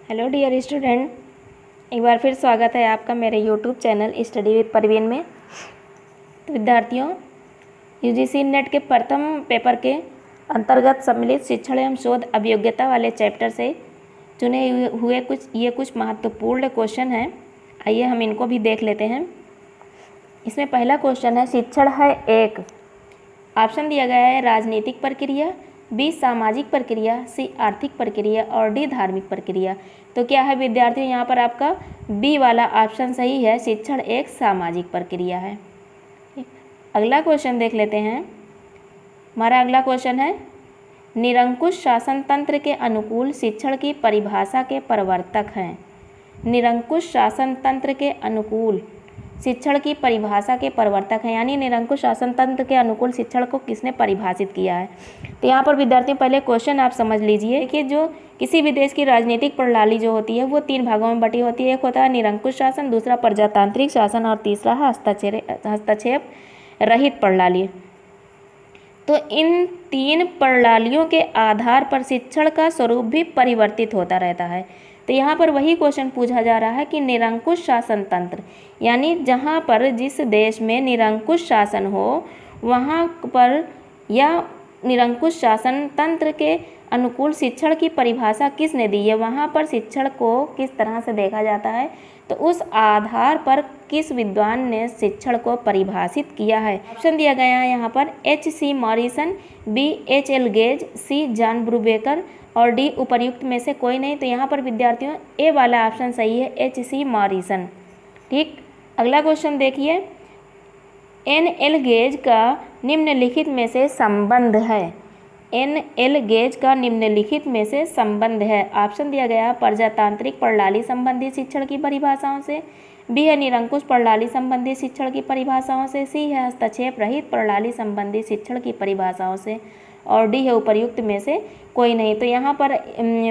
Hello dear student, एक बार फिर स्वागत है आपका मेरे YouTube channel study with Parveen में। तो विद्यार्थियों, यूजीसी नेट के प्रथम पेपर के अंतर्गत सम्मिलित शिक्षण एवं शोध अभियोग्यता वाले चैप्टर से चुने हुए कुछ महत्वपूर्ण क्वेश्चन हैं। आइए हम इनको भी देख लेते हैं। इसमें पहला क्वेश्चन है, शिक्षण है एक। ऑप्शन दिया गया है राजनीतिक प्रक्रिया, बी सामाजिक प्रक्रिया, सी आर्थिक प्रक्रिया और डी धार्मिक प्रक्रिया। तो क्या है विद्यार्थियों, यहाँ पर आपका बी वाला ऑप्शन सही है, शिक्षण एक सामाजिक प्रक्रिया है। अगला क्वेश्चन देख लेते हैं। हमारा अगला क्वेश्चन है, निरंकुश शासन तंत्र के अनुकूल शिक्षण की परिभाषा के प्रवर्तक हैं। निरंकुश शासन तंत्र के अनुकूल शिक्षण की परिभाषा के प्रवर्तक हैं, यानी निरंकुश शासन तंत्र के अनुकूल शिक्षण को किसने परिभाषित किया है। तो यहाँ पर विद्यार्थियों पहले क्वेश्चन आप समझ लीजिए कि जो किसी भी देश की राजनीतिक प्रणाली जो होती है वो 3 भागों में बटी होती है। एक होता है निरंकुश शासन, दूसरा प्रजातांत्रिक शासन और तीसरा है हस्तक्षेप रहित प्रणाली। तो इन 3 प्रणालियों के आधार पर शिक्षण का स्वरूप भी परिवर्तित होता रहता है। तो यहाँ पर वही क्वेश्चन पूछा जा रहा है कि निरंकुश शासन तंत्र, यानी जहाँ पर जिस देश में निरंकुश शासन हो वहाँ पर या निरंकुश शासन तंत्र के अनुकूल शिक्षण की परिभाषा किसने दी है, वहाँ पर शिक्षण को किस तरह से देखा जाता है, तो उस आधार पर किस विद्वान ने शिक्षण को परिभाषित किया है। ऑप्शन दिया गया है यहाँ पर H.C. Morrison, B H.L. Gage, C John Brubaker और डी उपर्युक्त में से कोई नहीं। तो यहाँ पर विद्यार्थियों ए वाला ऑप्शन सही है, H.C. मॉरिसन। ठीक, अगला क्वेश्चन देखिए, N.L. गेज का निम्नलिखित में से संबंध है। N.L. गेज का निम्नलिखित में से संबंध है। ऑप्शन दिया गया है प्रजातांत्रिक प्रणाली संबंधी शिक्षण की परिभाषाओं से, बी है निरंकुश प्रणाली संबंधी शिक्षण की परिभाषाओं से, सी है हस्तक्षेप रहित प्रणाली संबंधी शिक्षण की परिभाषाओं से और डी है उपर्युक्त में से कोई नहीं। तो यहाँ पर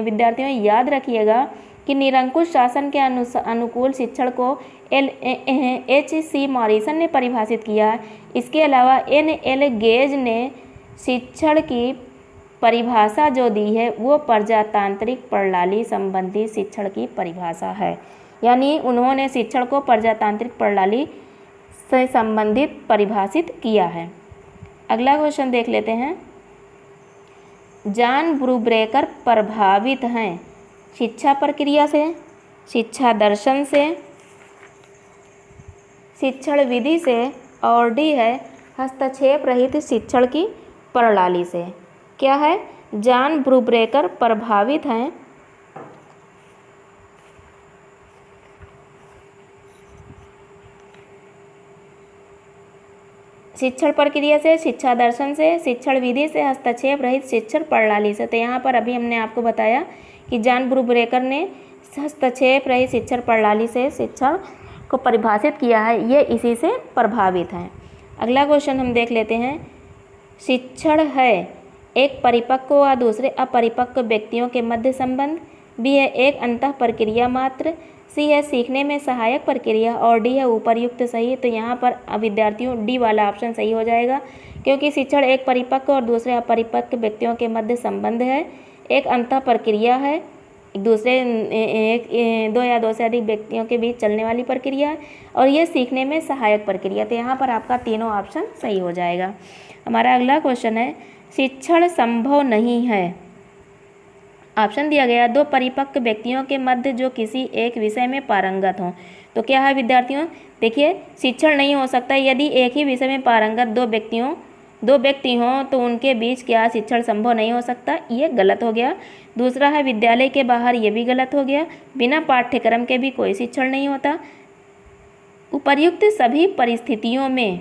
विद्यार्थियों याद रखिएगा कि निरंकुश शासन के अनुकूल शिक्षण को H.C. मॉरिसन ने परिभाषित किया है। इसके अलावा N.L. गेज ने शिक्षण की परिभाषा जो दी है वो प्रजातांत्रिक प्रणाली संबंधी शिक्षण की परिभाषा है, यानी उन्होंने शिक्षण को प्रजातांत्रिक प्रणाली से संबंधित परिभाषित किया है। अगला क्वेश्चन देख लेते हैं, जॉन ब्रूबेकर प्रभावित हैं शिक्षा प्रक्रिया से, शिक्षा दर्शन से, शिक्षण विधि से और डी है हस्तक्षेप रहित शिक्षण की प्रणाली से। क्या है, जॉन ब्रूबेकर प्रभावित हैं शिक्षण प्रक्रिया से, शिक्षा दर्शन से, शिक्षण विधि से, हस्तक्षेप रहित शिक्षण प्रणाली से। तो यहाँ पर अभी हमने आपको बताया कि जॉन ब्रूबेकर ने हस्तक्षेप रहित शिक्षण प्रणाली से शिक्षा को परिभाषित किया है, ये इसी से प्रभावित हैं। अगला क्वेश्चन हम देख लेते हैं, शिक्षण है एक परिपक्व व दूसरे अपरिपक्व व्यक्तियों के मध्य संबंध, बी है एक अंतः प्रक्रिया मात्र, सी है सीखने में सहायक प्रक्रिया और डी है उपर्युक्त सही। तो यहाँ पर विद्यार्थियों डी वाला ऑप्शन सही हो जाएगा, क्योंकि शिक्षण एक परिपक्व और दूसरे अपरिपक्व व्यक्तियों के मध्य संबंध है, एक अंतः प्रक्रिया है, दो या दो से अधिक व्यक्तियों के बीच चलने वाली प्रक्रिया है और ये सीखने में सहायक प्रक्रिया। तो यहाँ पर आपका तीनों ऑप्शन सही हो जाएगा। हमारा अगला क्वेश्चन है, शिक्षण संभव नहीं है। ऑप्शन दिया गया 2 परिपक्व व्यक्तियों के मध्य जो किसी एक विषय में पारंगत हों। तो क्या है विद्यार्थियों, देखिए शिक्षण नहीं हो सकता यदि एक ही विषय में पारंगत दो व्यक्ति हों, तो उनके बीच क्या शिक्षण संभव नहीं हो सकता, ये गलत हो गया। दूसरा है विद्यालय के बाहर, ये भी गलत हो गया। बिना पाठ्यक्रम के भी कोई शिक्षण नहीं होता। उपर्युक्त सभी परिस्थितियों में,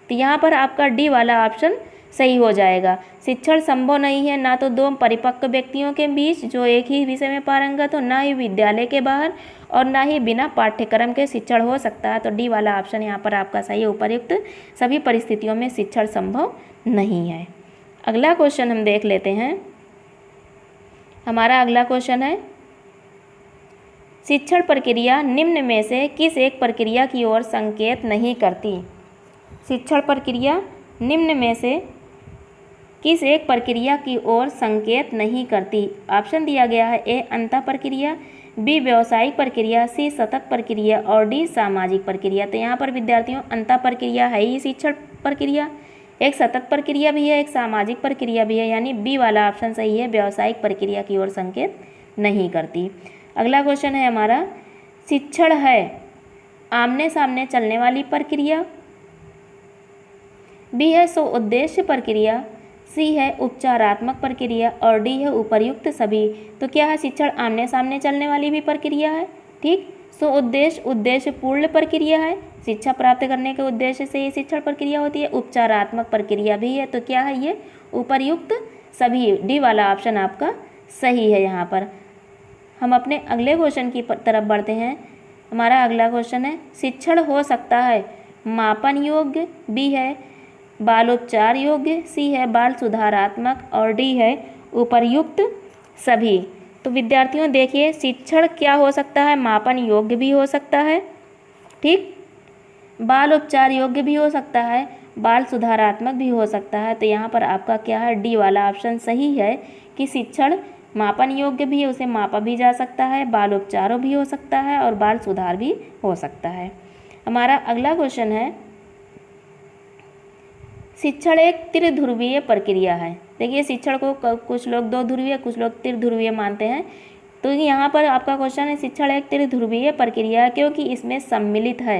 तो यहाँ पर आपका डी वाला ऑप्शन सही हो जाएगा। शिक्षण संभव नहीं है ना तो 2 परिपक्व व्यक्तियों के बीच जो एक ही विषय में पारंगत हो, ना ही विद्यालय के बाहर और ना ही बिना पाठ्यक्रम के शिक्षण हो सकता है। तो डी वाला ऑप्शन यहाँ पर आपका सही है, उपर्युक्त सभी परिस्थितियों में शिक्षण संभव नहीं है। अगला क्वेश्चन हम देख लेते हैं। हमारा अगला क्वेश्चन है, शिक्षण प्रक्रिया निम्न में से किस एक प्रक्रिया की ओर संकेत नहीं करती। शिक्षण प्रक्रिया निम्न में से किस एक प्रक्रिया की ओर संकेत नहीं करती। ऑप्शन दिया गया है ए अंतः प्रक्रिया, बी व्यावसायिक प्रक्रिया, सी सतत प्रक्रिया और डी सामाजिक प्रक्रिया। तो यहाँ पर विद्यार्थियों अंतः प्रक्रिया है ही शिक्षण प्रक्रिया, एक सतत प्रक्रिया भी है, एक सामाजिक प्रक्रिया भी है, यानी बी वाला ऑप्शन सही है, व्यावसायिक प्रक्रिया की ओर संकेत नहीं करती। अगला क्वेश्चन है हमारा, शिक्षण है आमने सामने चलने वाली प्रक्रिया, बी है सो उद्देश्य प्रक्रिया, सी है उपचारात्मक प्रक्रिया और डी है उपर्युक्त सभी। तो क्या है, शिक्षण आमने सामने चलने वाली भी प्रक्रिया है, ठीक। सो उद्देश्य पूर्ण प्रक्रिया है, शिक्षा प्राप्त करने के उद्देश्य से ये शिक्षण प्रक्रिया होती है, उपचारात्मक प्रक्रिया भी है। तो क्या है ये, उपर्युक्त सभी, डी वाला ऑप्शन आपका सही है। यहाँ पर हम अपने अगले क्वेश्चन की तरफ बढ़ते हैं। हमारा अगला क्वेश्चन है, शिक्षण हो सकता है मापन योग्य, बी है बालोपचार योग्य, सी है बाल सुधारात्मक और डी है उपर्युक्त सभी। तो विद्यार्थियों देखिए, शिक्षण क्या हो सकता है, मापन योग्य भी हो सकता है, ठीक, बाल उपचार योग्य भी हो सकता है, बाल सुधारात्मक भी हो सकता है। तो यहाँ पर आपका क्या है, डी वाला ऑप्शन सही है कि शिक्षण मापन योग्य भी है, उसे मापा भी जा सकता है, बाल उपचारों भी हो सकता है और बाल सुधार भी हो सकता है। हमारा अगला क्वेश्चन है, शिक्षण एक त्रिध्रुवीय प्रक्रिया है। देखिए शिक्षण को कुछ लोग दो ध्रुवीय, कुछ लोग त्रिध्रुवीय मानते हैं। तो यहाँ पर आपका क्वेश्चन है, शिक्षण एक त्रिध्रुवीय प्रक्रिया है क्योंकि इसमें सम्मिलित है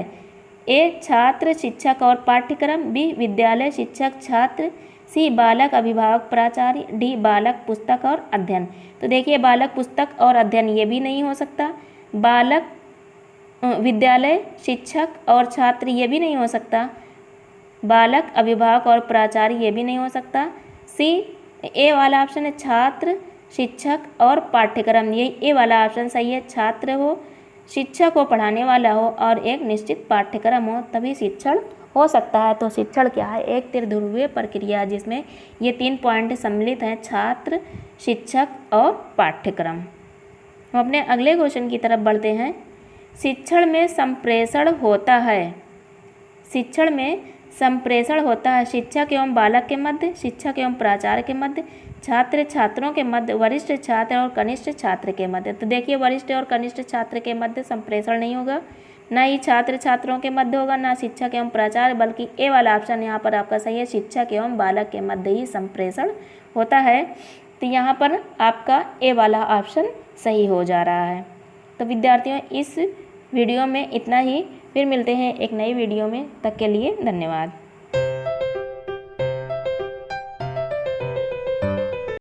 ए छात्र शिक्षक और पाठ्यक्रम, बी विद्यालय शिक्षक छात्र, सी बालक अभिभावक प्राचार्य, डी बालक पुस्तक और अध्ययन। तो देखिए बालक पुस्तक और अध्ययन ये भी नहीं हो सकता, बालक विद्यालय शिक्षक और छात्र ये भी नहीं हो सकता, बालक अभिभावक और प्राचार्य ये भी नहीं हो सकता। सी ए वाला ऑप्शन है छात्र शिक्षक और पाठ्यक्रम, ये ए वाला ऑप्शन सही है। छात्र हो, शिक्षक हो पढ़ाने वाला हो और एक निश्चित पाठ्यक्रम हो, तभी शिक्षण हो सकता है। तो शिक्षण क्या है, एक त्रिध्रुवीय प्रक्रिया जिसमें ये 3 पॉइंट सम्मिलित हैं, छात्र शिक्षक और पाठ्यक्रम। हम अपने अगले क्वेश्चन की तरफ बढ़ते हैं। शिक्षण में संप्रेषण होता है, शिक्षण में संप्रेषण होता है शिक्षक एवं बालक के मध्य, शिक्षक एवं प्राचार्य के मध्य, छात्र छात्रों के मध्य, वरिष्ठ छात्र और कनिष्ठ छात्र के मध्य। तो देखिए वरिष्ठ और कनिष्ठ छात्र के मध्य संप्रेषण नहीं होगा, ना ही छात्र छात्रों के मध्य होगा, ना शिक्षक एवं प्राचार्य, बल्कि ए वाला ऑप्शन यहाँ पर आपका सही है, शिक्षक एवं बालक के मध्य ही संप्रेषण होता है। तो यहाँ पर आपका ए वाला ऑप्शन सही हो जा रहा है। तो विद्यार्थियों इस वीडियो में इतना ही, फिर मिलते हैं एक नई वीडियो में, तब के लिए धन्यवाद।